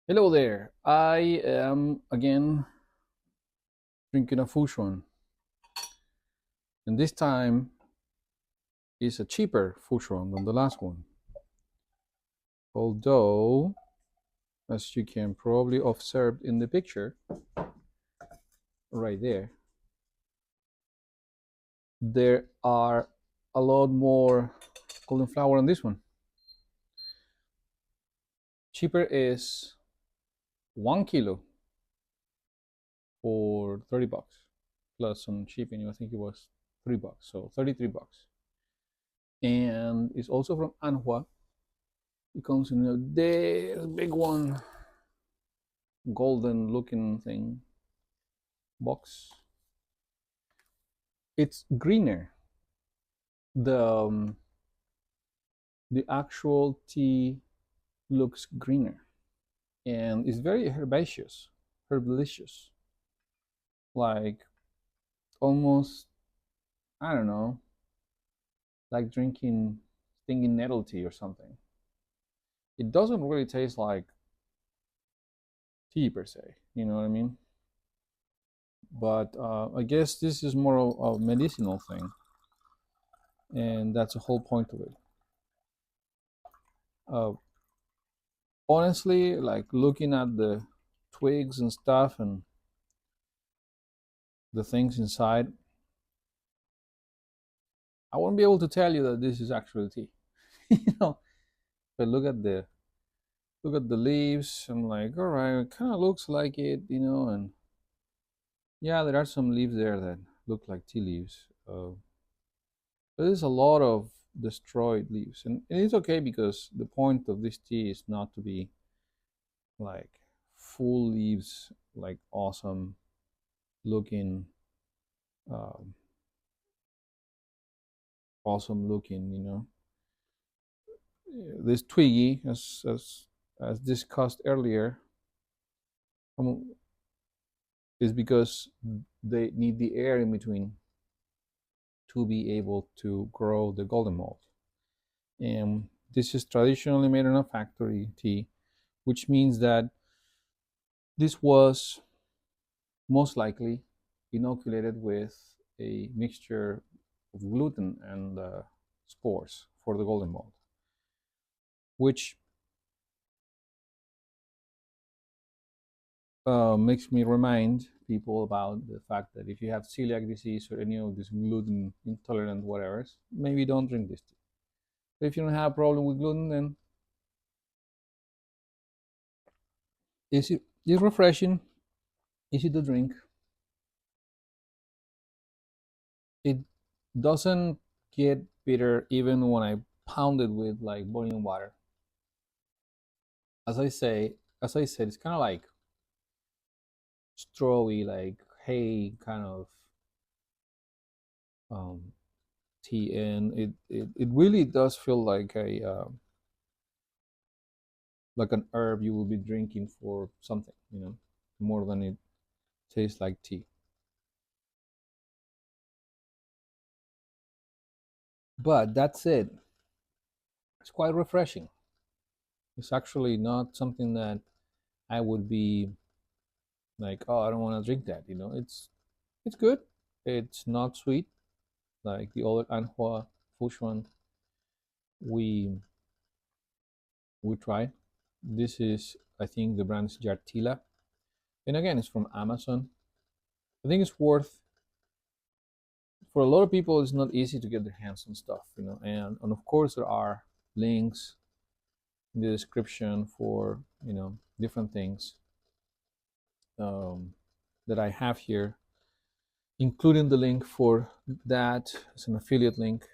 Hello there. I am again drinking a fusion, and this time is a cheaper fusion than the last one. Although, as you can probably observe in the picture right there, there are a lot more cauliflower on this one. Cheaper is 1 kilo for 30 bucks plus some shipping. I think it was $3, so 33 bucks. And it's also from Anhua. It comes in a big one, golden looking thing box. It's greener. The um, the actual tea looks greener, and it's very herbaceous, like almost, I don't know, like drinking stinging nettle tea or something. It doesn't really taste like tea per se, you know what I mean? But I guess this is more of a medicinal thing, and that's the whole point of it. uh, Honestly, like looking at the twigs and stuff and the things inside, I won't be able to tell you that this is actually tea. you know, but look at the leaves. I'm like, all right, it kind of looks like it. And yeah, there are some leaves there that look like tea leaves. But there's a lot of destroyed leaves, and it's okay because the point of this tea is not to be like full leaves, like awesome looking, um, This twiggy, as discussed earlier, um, is because they need the air in between to be able to grow the golden mold. And this is traditionally made in a factory tea, which means that this was most likely inoculated with a mixture of gluten and spores for the golden mold, which makes me remind people about the fact that if you have celiac disease or any of these gluten intolerant whatevers, maybe don't drink this tea. But if you don't have a problem with gluten, then it's refreshing, easy to drink. It doesn't get bitter even when I pound it with like boiling water. As I say, as I said, it's kind of like strawy, like hay kind of um, tea, and it really does feel like an herb you will be drinking for something, more than it tastes like tea. But that's it. It's quite refreshing. It's actually not something that I would be like, oh, I don't want to drink that. It's good. It's not sweet like the other Anhua Fushuan we we tried. This is, I think, the brand is Jartila, and again, it's from Amazon. I think it's worth, for a lot of people. It's not easy to get their hands on stuff, and of course there are links in the description for different things um, that I have here, including the link for that as an affiliate link,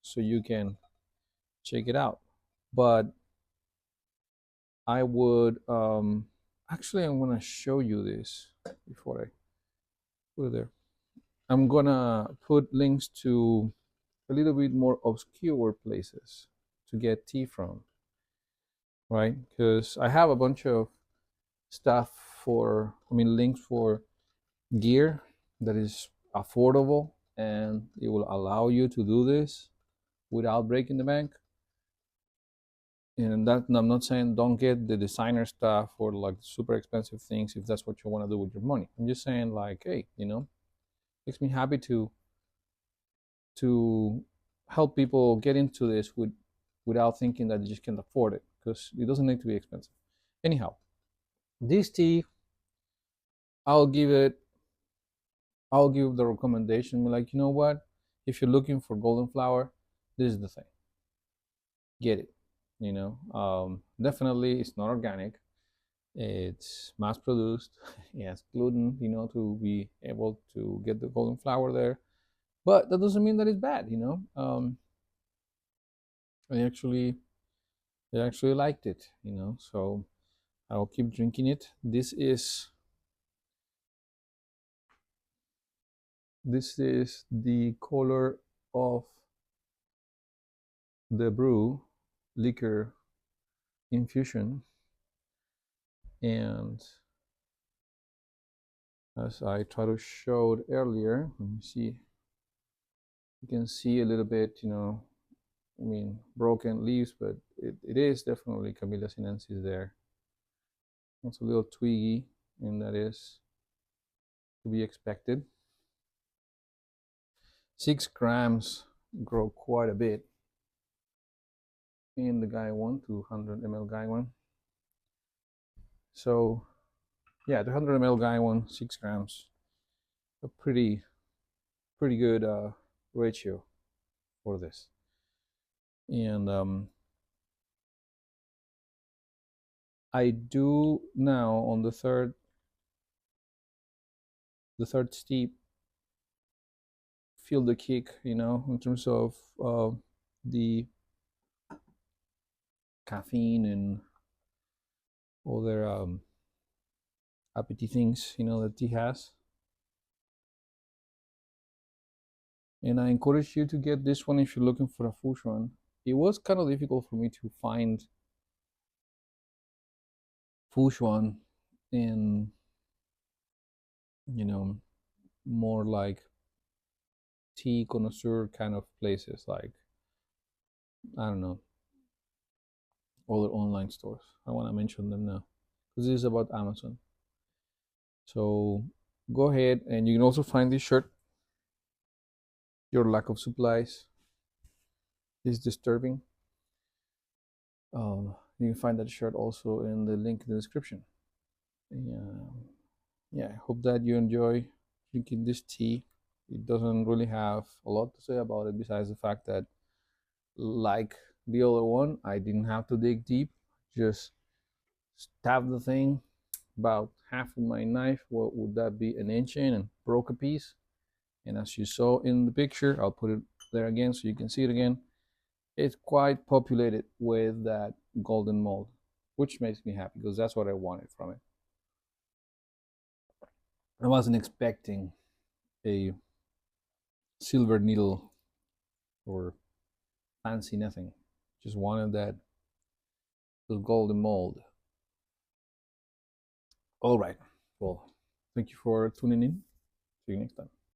so you can check it out. But I would actually, I'm gonna show you this before I put it there. I'm gonna put links to a little bit more obscure places to get tea from, right? Because I have a bunch of stuff links for gear that is affordable and it will allow you to do this without breaking the bank. And that I'm not saying don't get the designer stuff or like super expensive things if that's what you want to do with your money. I'm just saying like, hey, makes me happy to help people get into this without thinking that they just can't afford it, because it doesn't need to be expensive. Anyhow, this tea, I'll give it I'll give the recommendation, like, you know what? If you're looking for golden flower, this is the thing. Get it. Definitely it's not organic. It's mass produced. It has gluten, to be able to get the golden flour there. But that doesn't mean that it's bad. I actually liked it. So I'll keep drinking it. This is the color of the brew liquor infusion. And as I tried to show it earlier, let me see. You can see a little bit, broken leaves, but it is definitely Camellia sinensis there. It's a little twiggy, and that is to be expected. 6 grams grow quite a bit in the guy one, 200 ml guy one. So yeah, 200 ml guy one, 6 grams, a pretty good ratio for this. And I do now on the third steep feel the kick, in terms of the caffeine and other appetite things, that tea has. And I encourage you to get this one if you're looking for a fusion. It was kind of difficult for me to find fusion in, more like tea connoisseur kind of places, like, I don't know, other online stores. I want to mention them now because this is about Amazon. So go ahead, and you can also find this shirt. Your lack of supplies is disturbing. You can find that shirt also in the link in the description. Yeah, I hope that you enjoy drinking this tea. It doesn't really have a lot to say about it besides the fact that, like the other one, I didn't have to dig deep. Just stabbed the thing about half with my knife. What would that be, an inch in, and broke a piece. And as you saw in the picture, I'll put it there again so you can see it again. It's quite populated with that golden mold, which makes me happy because that's what I wanted from it. I wasn't expecting a silver needle or fancy nothing. Just wanted that golden mold. All right. Well, thank you for tuning in. See you next time.